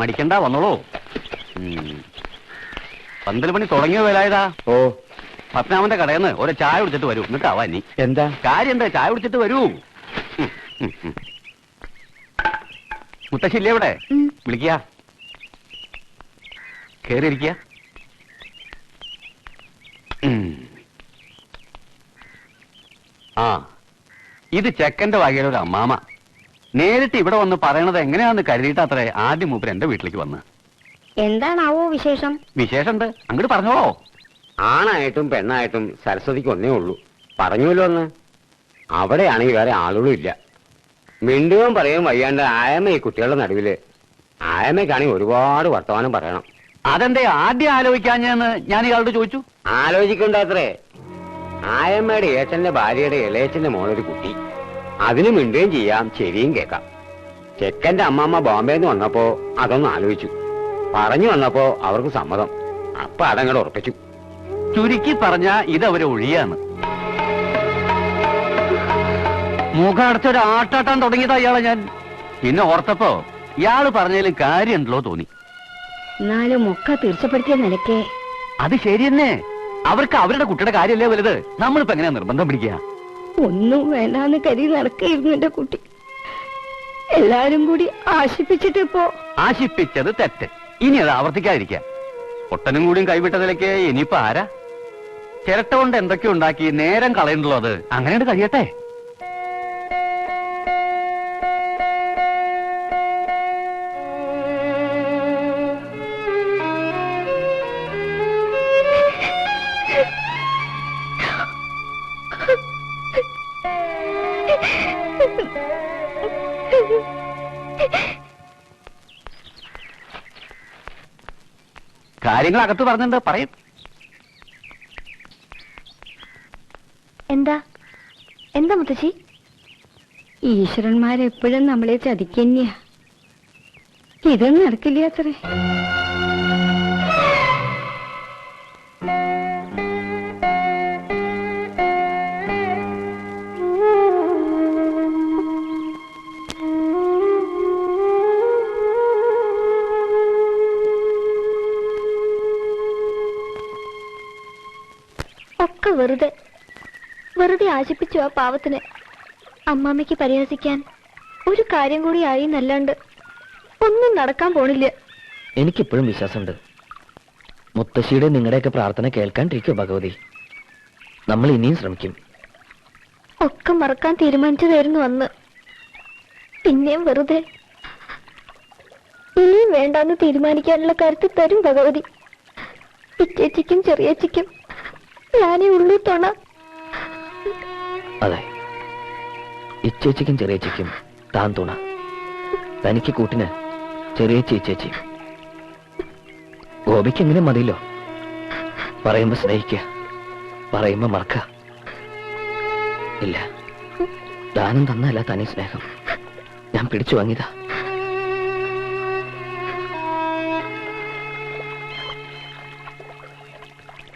മടിക്കണ്ട, വന്നോളൂ. 12 മണി തുടങ്ങിയ വേലായതാ. ഓ, പത്മനാഭന്റെ കടയിൽ നിന്ന് ഒരു ചായ കുടിച്ചിട്ട് വരൂ. എന്നിട്ടാവാ നീ. എന്താ കാര്യം? എന്താ ചായ കുടിച്ചിട്ട് വരൂ. മുത്തശ്ശില്ലേ ഇവിടെ? വിളിക്കുക. കേറിയിരിക്കുക. ആ, ഇത് ചെക്കന്റെ വകയുടെ ഒരു അമ്മാമ. നേരിട്ട് ഇവിടെ വന്ന് പറയണത് എങ്ങനെയാന്ന് കരുതിയിട്ടത്രേ ആദ്യം മൂപ്പര് എന്റെ വീട്ടിലേക്ക് വന്ന്. എന്താണാവോ വിശേഷം? വിശേഷമുണ്ട്, അങ്ങോട്ട് പറഞ്ഞോളോ. ആണായിട്ടും പെണ്ണായിട്ടും സരസ്വതിക്ക് ഒന്നേ ഉള്ളൂ. പറഞ്ഞുല്ലോ ഒന്ന്. അവിടെയാണെങ്കിൽ വേറെ ആളുകളും ഇല്ല. മിണ്ടുകയും പറയുകയും വയ്യാണ്ട് ആയമ്മ ഈ കുട്ടികളുടെ നടുവില്. ആയമ്മയ്ക്കാണെങ്കിൽ ഒരുപാട് വർത്തമാനം പറയണം. അതെന്തേ ആദ്യം ആലോചിക്കാഞ്ഞെന്ന് ഞാൻ ഇയാളോട് ചോദിച്ചു. ആലോചിക്കണ്ടത്രേ. ആയമ്മയുടെ ഏട്ടന്റെ ഭാര്യയുടെ ഇളയച്ചന്റെ മോളൊരു കുട്ടി. അതിന് മിണ്ടുകയും ചെയ്യാം, ശരിയും കേൾക്കാം. ചെക്കന്റെ അമ്മമ്മ ബോംബെന്ന് വന്നപ്പോ അതൊന്ന് ആലോചിച്ചു. പറഞ്ഞു വന്നപ്പോ അവർക്ക് സമ്മതം. അപ്പൊ അതങ്ങോട്ട് ഉറപ്പിച്ചു. ചുരുക്കി പറഞ്ഞ ഇതവരെ ഒഴിയാണ്. മുഖം അടച്ചൊരു ആട്ടാട്ടാൻ തുടങ്ങിയതാ ഇയാളെ ഞാൻ. പിന്നെ ഓർത്തപ്പോ ഇയാള് പറഞ്ഞതിലും കാര്യമുണ്ടല്ലോ തോന്നി. എന്നാലും ഒക്കെ തീർച്ചപ്പെടുത്തിയ നിലക്കേ അത് ശരി തന്നെ. അവർക്ക് അവരുടെ കുട്ടിയുടെ കാര്യമല്ലേ വലുത്. നമ്മളിപ്പോ എങ്ങനെയാ നിർബന്ധം പിടിക്കുക? ഒന്നും വേണ്ടാന്ന് കരുതി നടക്കായിരുന്നു എന്റെ കുട്ടി. എല്ലാരും കൂടി ആശിപ്പിച്ചിട്ടിപ്പോ. ആശിപ്പിച്ചത് തെറ്റ്. ഇനി അത് ആവർത്തിക്കാതിരിക്കുക. ഒട്ടനും കൂടിയും കൈവിട്ടതിലേക്ക് ഇനിയിപ്പോ ആരാ? ചിരട്ട കൊണ്ട് എന്തൊക്കെയോ ഉണ്ടാക്കി നേരം കളയണ്ടല്ലോ. അത് അങ്ങനെയാണ് കഴിയട്ടെ. കാര്യങ്ങൾ അകത്ത് പറഞ്ഞിട്ടുണ്ട്, പറയും. എന്താ എന്താ മുത്തശ്ശി? ഈശ്വരന്മാരെപ്പോഴും നമ്മളെ ചതിക്കന്നെയാ. ഇതൊന്നും നടക്കില്ല അത്രേ. ഒക്കെ വെറുതെ വെറുതെ ആശിപ്പിച്ചു ആ പാവത്തിന്. അമ്മാമ്മയ്ക്ക് പരിഹസിക്കാൻ ഒരു കാര്യം കൂടി ആയി എന്നല്ലാണ്ട് ഒന്നും നടക്കാൻ പോണില്ല. എനിക്കിപ്പോഴും വിശ്വാസമുണ്ട്. മുത്തശ്ശിയുടെ നിങ്ങളുടെയൊക്കെ പ്രാർത്ഥന കേൾക്കാണ്ടിരിക്കോ ഭഗവതി? നമ്മൾ ഇനിയും ശ്രമിക്കും. ഒക്കെ മറക്കാൻ തീരുമാനിച്ചതായിരുന്നു അന്ന്. പിന്നെയും വെറുതെ. ഇനിയും വേണ്ടാന്ന് തീരുമാനിക്കാനുള്ള കരുത്ത് തരും ഭഗവതി. ഇച്ചേച്ചിക്കും ചെറിയച്ചിക്കും ഞാനേ ഉള്ളൂ തുണ. അതെ, ഇച്ചേച്ചിക്കും ചെറിയച്ചിക്കും താൻ തുണ. തനിക്ക് കൂട്ടിന് ചെറിയ ചേച്ചി. ഗോപിക്ക് എങ്ങനെ മതിയല്ലോ. പറയുമ്പോ സ്നേഹിക്കുക, പറയുമ്പോ മറക്ക. ഇല്ല, ദാനം തന്നല്ല തനി സ്നേഹം. ഞാൻ പിടിച്ചു വാങ്ങിയതാ.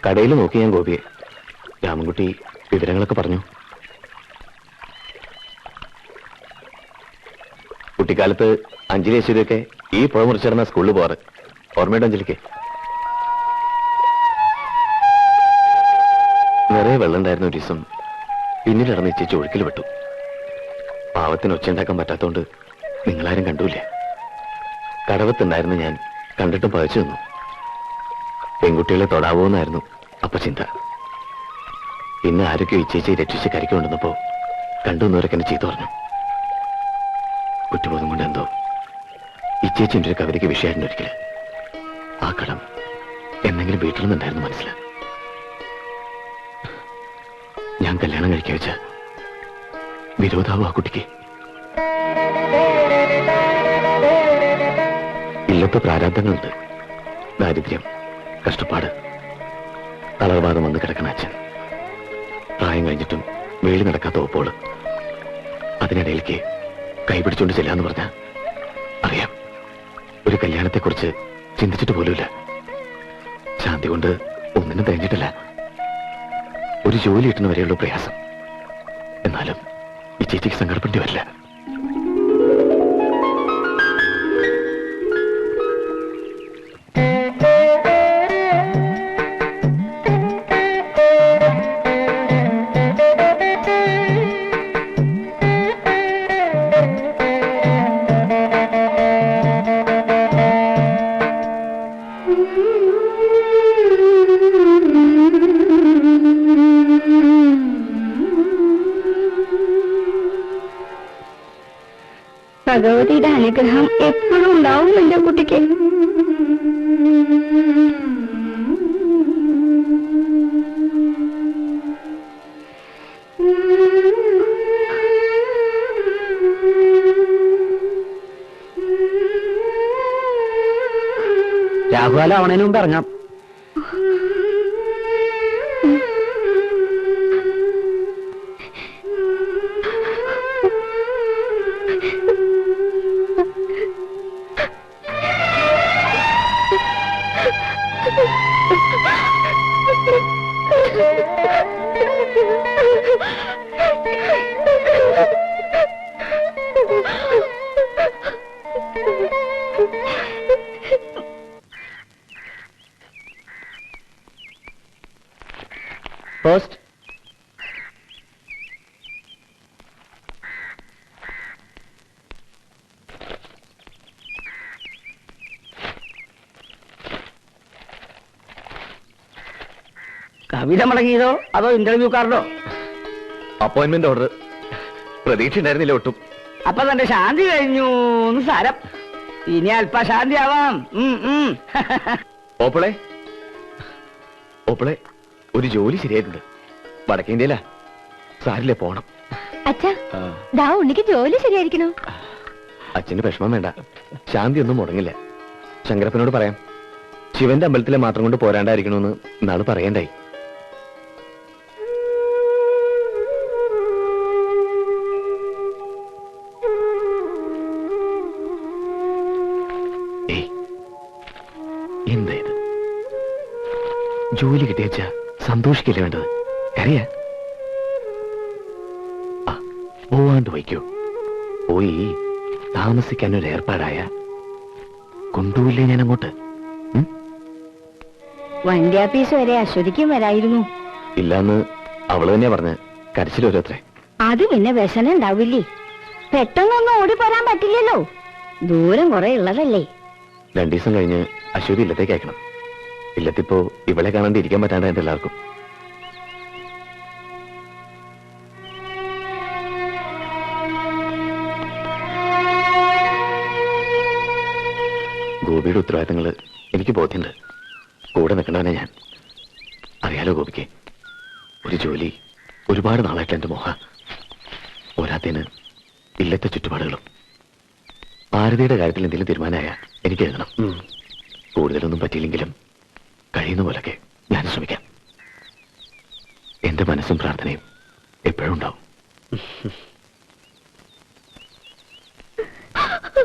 കടയിൽ നോക്കി ഞാൻ ഗോപിയെ. രാമൻകുട്ടി വിവരങ്ങളൊക്കെ പറഞ്ഞു. കുട്ടിക്കാലത്ത് അഞ്ജലി യേശുവിയൊക്കെ ഈ പുഴ മുറിച്ചിടന്ന സ്കൂളിൽ പോവാറ്. ഓർമ്മയുടെ അഞ്ജലിക്ക്? നിറയെ വെള്ളം ഉണ്ടായിരുന്ന ഒരു ദിവസം പിന്നീട് ഇടന്ന് ചേച്ചി ഒഴുക്കിൽ വിട്ടു. പാവത്തിന് ഒച്ചയുണ്ടാക്കാൻ പറ്റാത്തോണ്ട് നിങ്ങളാരും കണ്ടൂല്ലേ. കടവത്തുണ്ടായിരുന്ന ഞാൻ കണ്ടിട്ടും പകച്ചു നിന്നു. പെൺകുട്ടികളെ തൊടാവോന്നായിരുന്നു അപ്പൊ ചിന്ത. പിന്നെ ആരൊക്കെ ഇച്ചേച്ചി രക്ഷിച്ച് കരയ്ക്ക് കൊണ്ടുവന്നപ്പോ കണ്ടുവന്നവരൊക്കെ എന്നെ ചീത്ത പറഞ്ഞു. കുറ്റബോധം കൊണ്ട് എന്തോ ഇച്ചേച്ചിന്റെ ഒരു കവിതയ്ക്ക് വിഷയമായിരുന്നു ഒരിക്കല്. ആ കടം എന്തെങ്കിലും വീട്ടിൽ മനസ്സിൽ. ഞാൻ കല്യാണം കഴിക്കാൻ വെച്ച വിരോധാവും ആ കുട്ടിക്ക്. ഇല്ലത്തെ പ്രാരാബ്ദങ്ങളുണ്ട്. ദാരിദ്ര്യം, കഷ്ടപ്പാട്, തളർവാദം വന്ന് കിടക്കണ അച്ഛൻ, പ്രായം കഴിഞ്ഞിട്ടും വേളി നടക്കാത്ത ഒപ്പോള്. അതിനിടയിലേക്ക് കൈപിടിച്ചുകൊണ്ട് ചെല്ലാന്ന് പറഞ്ഞ അറിയാം. ഒരു കല്യാണത്തെക്കുറിച്ച് ചിന്തിച്ചിട്ട് പോലുമില്ല. ശാന്തി കൊണ്ട് ഒന്നിനും തേഞ്ഞിട്ടില്ല. ഒരു ജോലി കിട്ടുന്ന വരെയുള്ള പ്രയാസം. എന്നാലും ഈ ചേച്ചിക്ക് സങ്കടപ്പെടേണ്ടി വരില്ല. ഭഗവതിയുടെ അനുഗ്രഹം എപ്പോഴും ഉണ്ടാവും എന്റെ കുട്ടിക്ക്. രാഹുകാലം ആവണേന് മുമ്പ് ഇറങ്ങാം. പോസ്റ്റ്. കവിത മുടങ്ങിയതോ അതോ ഇന്റർവ്യൂ കാർഡോ? Appointment order. പ്രതീക്ഷ ഉണ്ടായിരുന്നില്ല ഒട്ടും. അപ്പൊ തന്റെ ശാന്തി കഴിഞ്ഞു എന്ന് സാരം. ഇനി അല്പ ശാന്തി ആവാം. ഓപ്പളെ ഓപ്പളെ ഒരു ജോലി ശരിയായിട്ടുണ്ട്. വടക്കേ ഇന്ത്യയിലാ. സാരില്ലേ പോണം. അച്ഛാ, ദാ ഉണ്ണിക്ക് ജോലി ശരിയായിരിക്കണോ? അച്ഛന് വിഷമം വേണ്ട. ശാന്തി ഒന്നും മുടങ്ങില്ല. ശങ്കരപ്പനോട് പറയാം. ശിവന്റെ അമ്പലത്തിലെ മാത്രം കൊണ്ട് പോരാണ്ടായിരിക്കണമെന്ന് ഇന്നാള് പറയണ്ടായി. എന്താ ഇത്? ജോലി കിട്ടിയച്ച സന്തോഷിക്കല്ലേ വേണ്ടത്? അറിയ പോവാണ്ട് വയ്ക്കോ. പോയി താമസിക്കാനൊരു ഏർപ്പാടായ കൊണ്ടുപോയില്ലേ ഞാൻ അങ്ങോട്ട്? വണ്ടി ആപ്പീസ് വരെ അശ്വതിക്കും വരായിരുന്നു. ഇല്ലാന്ന് അവള് തന്നെയാ പറഞ്ഞ്. കരച്ചിലോരത്രേ. അത് പിന്നെ വ്യസനം ഉണ്ടാവില്ലേ? പെട്ടെന്നൊന്നും ഓടിപ്പോരാൻ പറ്റില്ലല്ലോ. ദൂരം കുറെ ഉള്ളതല്ലേ. 2 ദിവസം കഴിഞ്ഞ് അശ്വതി ഇല്ലത്തേക്ക് അയക്കണം. ഇല്ലത്തിപ്പോ ഇവളെ കാണാണ്ട് ഇരിക്കാൻ പറ്റാണ്ടായിട്ട് എല്ലാവർക്കും. ഗോപിയുടെ ഉത്തരവാദിത്തങ്ങള് എനിക്ക് ബോധ്യമുണ്ട്. കൂടെ നിൽക്കണവനെ ഞാൻ. അറിയാലോ ഗോപിക്ക് ഒരു ജോലി ഒരുപാട് നാളായിട്ട് എന്റെ മോഹ. പോരാത്തേന് ഇല്ലത്തെ ചുറ്റുപാടുകളും. ഭാരതിയുടെ കാര്യത്തിൽ എന്തെങ്കിലും തീരുമാനമായ എനിക്ക് എഴുതണം. കൂടുതലൊന്നും പറ്റിയില്ലെങ്കിലും കഴിയുന്ന പോലൊക്കെ ഞാൻ ശ്രമിക്കാം. എന്റെ മനസ്സും പ്രാർത്ഥനയും എപ്പോഴും ഉണ്ടാവും.